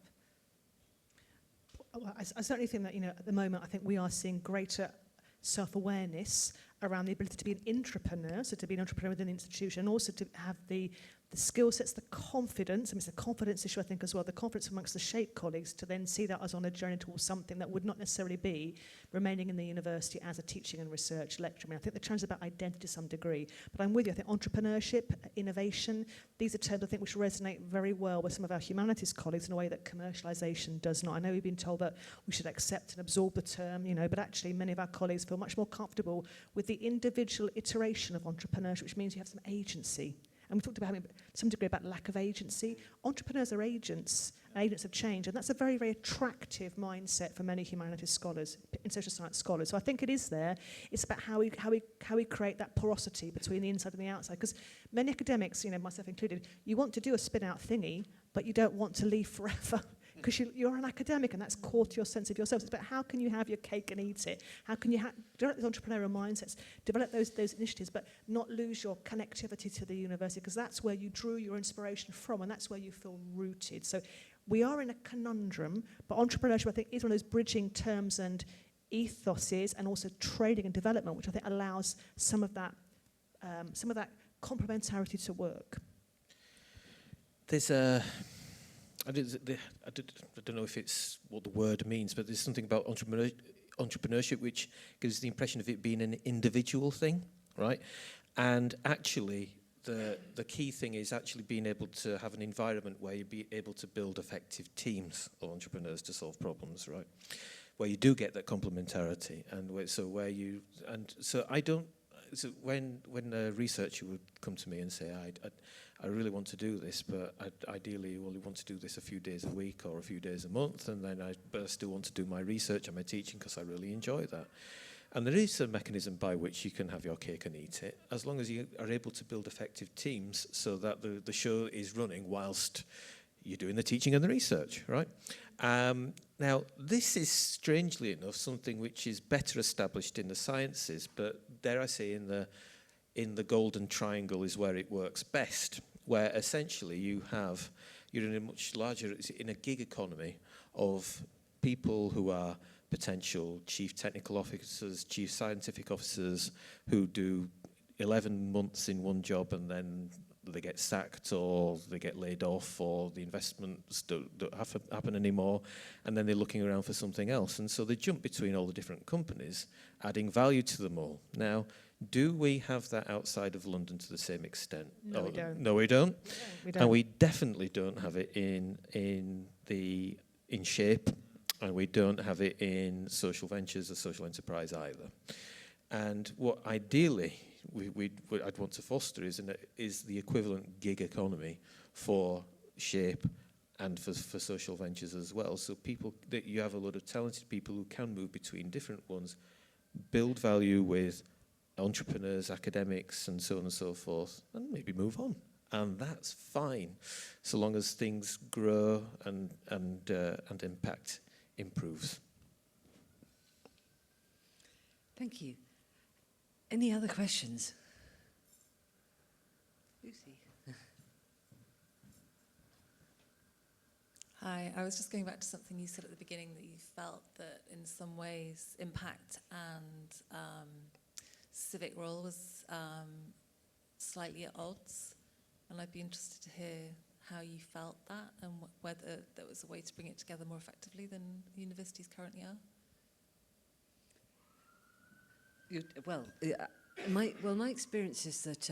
Well, I certainly think that, at the moment, I think we are seeing greater self-awareness around the ability to be an intrapreneur, so to be an entrepreneur within an institution, and also to have the skill sets, the confidence, it's a confidence issue, I think, as well, the confidence amongst the SHAPE colleagues to then see that as on a journey towards something that would not necessarily be remaining in the university as a teaching and research lecturer. I mean, I think the terms about identity to some degree, but I'm with you. I think entrepreneurship, innovation, these are terms, I think, which resonate very well with some of our humanities colleagues in a way that commercialisation does not. I know we've been told that we should accept and absorb the term, but actually many of our colleagues feel much more comfortable with the individual iteration of entrepreneurship, which means you have some agency. And we talked about having some degree about lack of agency. Entrepreneurs are agents, and agents of change, and that's a very, very attractive mindset for many humanities scholars, in social science scholars. So I think it is there. It's about how we create that porosity between the inside and the outside. Because many academics, myself included, you want to do a spin-out thingy, but you don't want to leave forever. Because you're an academic and that's core to your sense of yourself. It's about how can you have your cake and eat it? How can you develop those entrepreneurial mindsets, develop those initiatives, but not lose your connectivity to the university, because that's where you drew your inspiration from and that's where you feel rooted. So we are in a conundrum, but entrepreneurship, I think, is one of those bridging terms and ethoses, and also training and development, which I think allows some of that complementarity to work. There's I don't know if it's what the word means, but there's something about entrepreneurship which gives the impression of it being an individual thing, right? And actually, the key thing is actually being able to have an environment where you be able to build effective teams of entrepreneurs to solve problems, right? Where you do get that complementarity, and when a researcher would come to me and say, I really want to do this, but I ideally only want to do this a few days a week or a few days a month, but I still want to do my research and my teaching because I really enjoy that. And there is a mechanism by which you can have your cake and eat it, as long as you are able to build effective teams so that the show is running whilst you're doing the teaching and the research, right? Now, this is, strangely enough, something which is better established in the sciences, but dare I say in the golden triangle is where it works best, where essentially you're in a much larger, in a gig economy of people who are potential chief technical officers, chief scientific officers, who do 11 months in one job and then they get sacked or they get laid off or the investments don't happen anymore, and then they're looking around for something else. And so they jump between all the different companies, adding value to them all. Now, do we have that outside of London to the same extent? No, we don't. No, we don't. We don't. And we definitely don't have it in SHAPE, and we don't have it in social ventures or social enterprise either. And what ideally I'd want to foster is the equivalent gig economy for SHAPE and for social ventures as well. So that you have a lot of talented people who can move between different ones, build value with entrepreneurs, academics, and so on and so forth, and maybe move on. And that's fine, so long as things grow and impact improves. Thank you. Any other questions? Lucy. Hi, I was just going back to something you said at the beginning, that you felt that in some ways impact and civic role was slightly at odds, and I'd be interested to hear how you felt that and whether there was a way to bring it together more effectively than universities currently are. My experience is that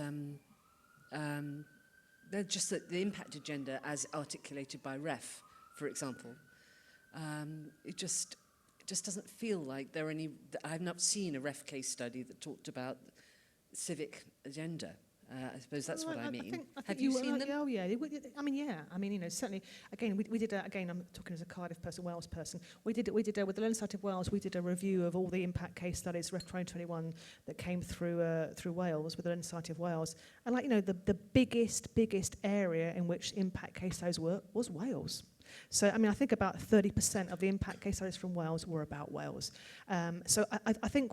they're just that the impact agenda, as articulated by REF, for example, it just doesn't feel like there are any. I've not seen a REF case study that talked about the civic agenda. I suppose that's what I mean. I think Have you seen them? Oh, yeah. I mean, yeah. I mean, you know, certainly. Again, we did. Again, I'm talking as a Cardiff person, Wales person. We did with the Learning Society of Wales. We did a review of all the impact case studies, REF 2021, that came through Wales with the Learning Society of Wales. And like, you know, the biggest area in which impact case studies were was Wales. So, I mean, I think about 30% of the impact case studies from Wales were about Wales. So I think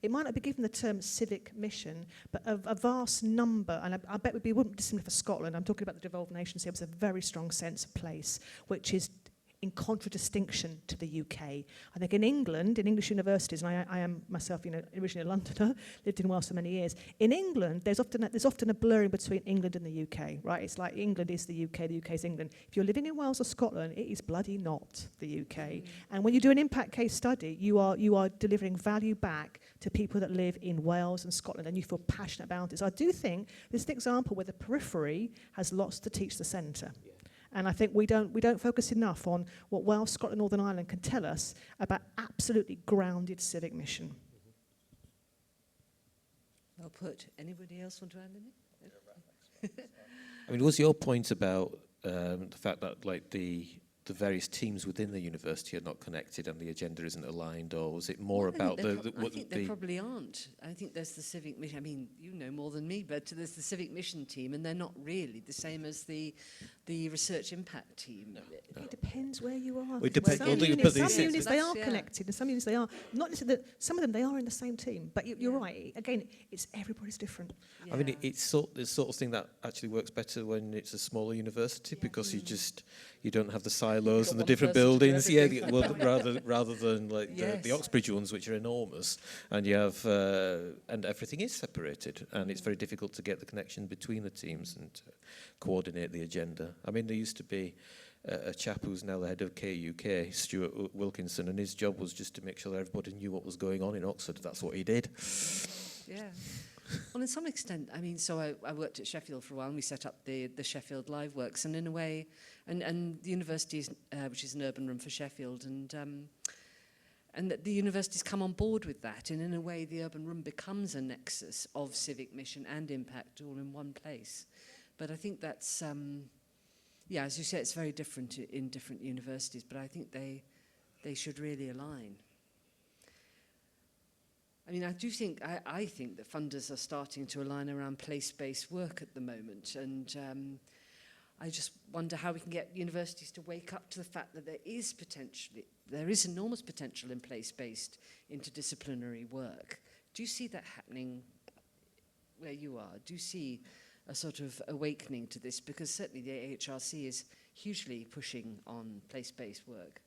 it might not be given the term civic mission, but a vast number, and I bet we wouldn't be dissimilar for Scotland. I'm talking about the devolved nations here. There's a very strong sense of place, which is in contradistinction to the UK. I think in England, in English universities, and I am myself, you know, originally a Londoner, lived in Wales for many years. In England, there's often a blurring between England and the UK, right? It's like England is the UK is England. If you're living in Wales or Scotland, it is bloody not the UK. And when you do an impact case study, you are delivering value back to people that live in Wales and Scotland, and you feel passionate about it. So I do think this is an example where the periphery has lots to teach the centre. Yeah. And I think we don't focus enough on what Wales, Scotland, Northern Ireland can tell us about absolutely grounded civic mission. Well put. Anybody else want to add anything? I mean, was your point about the fact that like the various teams within the university are not connected and the agenda isn't aligned, or was it more about I think they probably aren't. I think there's the civic mission. I mean, you know more than me, but there's the civic mission team, and they're not really the same as the research impact team. No. It depends where you are. It depends. Some units they are connected, and some units they are not necessarily. Some of them they are in the same team. But you're right. Again, it's everybody's different. Yeah. I mean, it's the sort of thing that actually works better when it's a smaller university, because you don't have the silos and the different buildings. Yeah, well, rather than like the Oxbridge ones, which are enormous, and you have and everything is separated, and it's very difficult to get the connection between the teams and coordinate the agenda. I mean, there used to be a chap who's now the head of KUK, Stuart Wilkinson, and his job was just to make sure that everybody knew what was going on in Oxford. That's what he did. Yeah. Well, in some extent, I mean, so I worked at Sheffield for a while, and we set up the Sheffield Live Works, and in a way, and the university, which is an urban room for Sheffield, and the universities come on board with that, and in a way, the urban room becomes a nexus of civic mission and impact all in one place. But I think that's, as you say, it's very different in different universities, but I think they should really align. I mean, I think that funders are starting to align around place-based work at the moment, and I just wonder how we can get universities to wake up to the fact that there is enormous potential in place-based interdisciplinary work. Do you see that happening where you are? Do you see a sort of awakening to this? Because certainly the AHRC is hugely pushing on place-based work.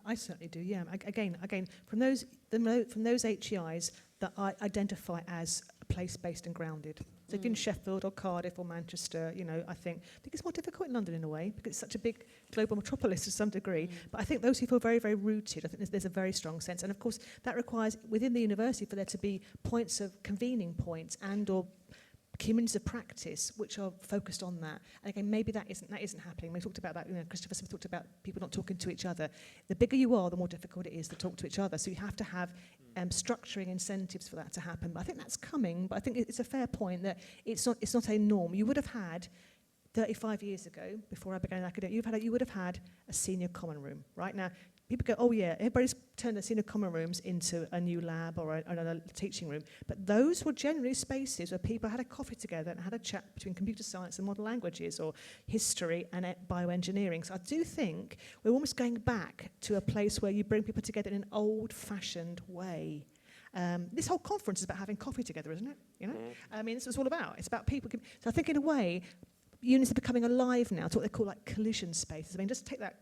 I certainly do, yeah. Again, from those HEIs that I identify as place-based and grounded. So if you're in Sheffield or Cardiff or Manchester, you know, I think it's more difficult in London in a way because it's such a big global metropolis to some degree. But I think those who feel very, very rooted, I think there's a very strong sense. And of course, that requires within the university for there to be points of convening points and or communities of practice which are focused on that. And again, maybe that isn't happening. We talked about that, you know, Christopher Smith talked about people not talking to each other. The bigger you are, the more difficult it is to talk to each other. So you have to have structuring incentives for that to happen. But I think that's coming, but I think it's a fair point that it's not a norm. You would have had 35 years ago, before I began academic, you would have had a senior common room. Right now, people go, oh yeah, everybody's turned the senior common rooms into a new lab or another teaching room. But those were generally spaces where people had a coffee together and had a chat between computer science and modern languages or history and bioengineering. So I do think we're almost going back to a place where you bring people together in an old-fashioned way. This whole conference is about having coffee together, isn't it? You know, I mean, this is all about. It's about people. So I think in a way, units are becoming alive now. It's what they call like collision spaces. I mean, just take that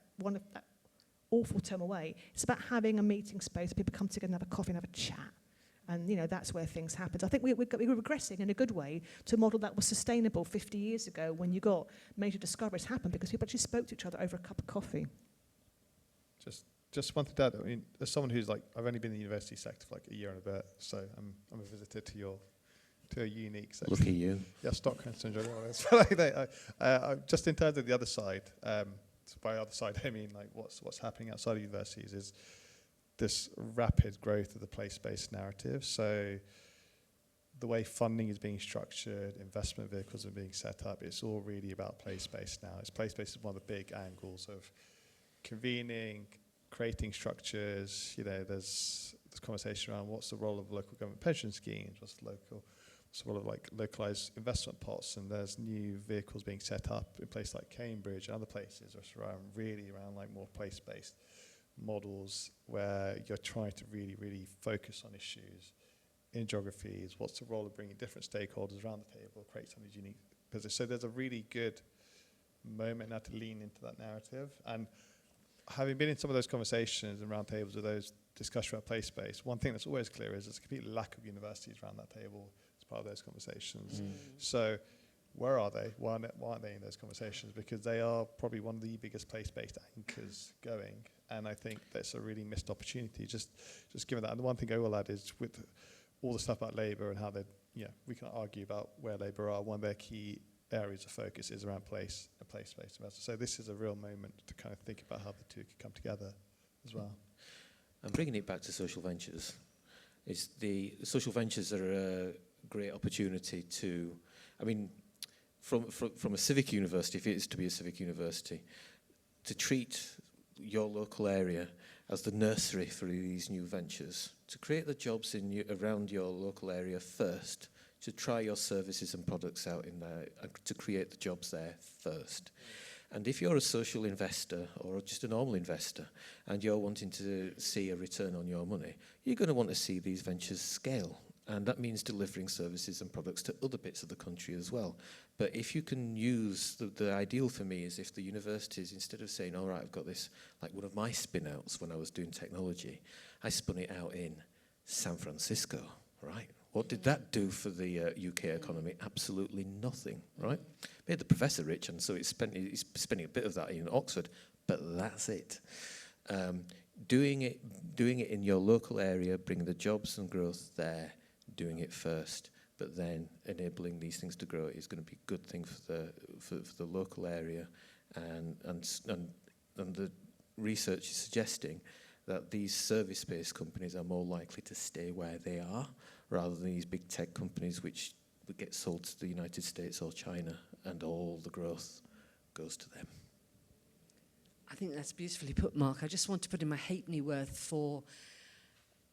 awful term away. It's about having a meeting space where people come together and have a coffee and have a chat. And, you know, that's where things happen. So I think we're regressing in a good way to a model that was sustainable 50 years ago when you got major discoveries happen because people actually spoke to each other over a cup of coffee. Just just wanted to add, I mean, as someone who's like, I've only been in the university sector for like a year and a bit, so I'm a visitor to a unique sector. Look at you. Yeah, Stockholm syndrome. But just in terms of the other side, so by other side I mean like what's happening outside of universities is this rapid growth of the place-based narrative. So the way funding is being structured, investment vehicles are being set up, it's all really about place-based now. It's place-based is one of the big angles of convening, creating structures. You know, there's conversation around what's the role of local government pension schemes, what's the role of like localized investment pots, and there's new vehicles being set up in places like Cambridge and other places, which are really around like more place-based models where you're trying to really focus on issues in geographies. What's the role of bringing different stakeholders around the table, create some of these unique positions. So there's a really good moment now to lean into that narrative. And having been in some of those conversations and round tables with those discussions about place-based, one thing that's always clear is there's a complete lack of universities around that table as part of those conversations. So where are they? Why aren't they in those conversations? Because they are probably one of the biggest place-based anchors going. And I think that's a really missed opportunity, just given that. And the one thing I will add is with all the stuff about Labour and how they, we can argue about where Labour are, one of their key areas of focus is around place and place-based investment. So this is a real moment to kind of think about how the two can come together as well. And bringing it back to social ventures, is the social ventures are a great opportunity to, I mean, from a civic university, if it is to be a civic university, to treat your local area as the nursery for these new ventures, to create the jobs around your local area first, to try your services and products out in there, to create the jobs there first. And if you're a social investor or just a normal investor and you're wanting to see a return on your money, you're going to want to see these ventures scale. And that means delivering services and products to other bits of the country as well. But if you can use, the ideal for me is if the universities, instead of saying, all right, I've got this, like one of my spin-outs when I was doing technology, I spun it out in San Francisco, right? What did that do for the UK economy? Absolutely nothing, right? Made the professor rich, and so he's spending a bit of that in Oxford, but that's it. Doing it in your local area, bringing the jobs and growth there, doing it first, but then enabling these things to grow is going to be a good thing for the local area, and the research is suggesting that these service-based companies are more likely to stay where they are rather than these big tech companies which would get sold to the United States or China, and all the growth goes to them. I think that's beautifully put, Mark. I just want to put in my halfpenny worth for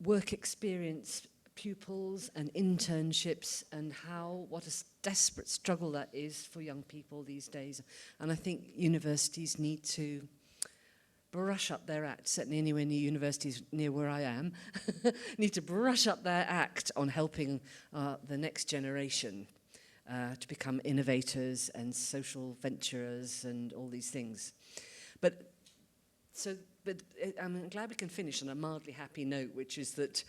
work experience pupils and internships, and what a desperate struggle that is for young people these days. And I think universities need to brush up their act, certainly anywhere near universities near where I am, need to brush up their act on helping the next generation to become innovators and social venturers and all these things. But I'm glad we can finish on a mildly happy note, which is that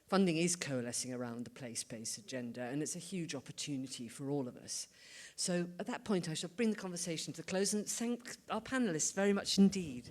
funding is coalescing around the place-based agenda, and it's a huge opportunity for all of us. So at that point, I shall bring the conversation to a close and thank our panellists very much indeed.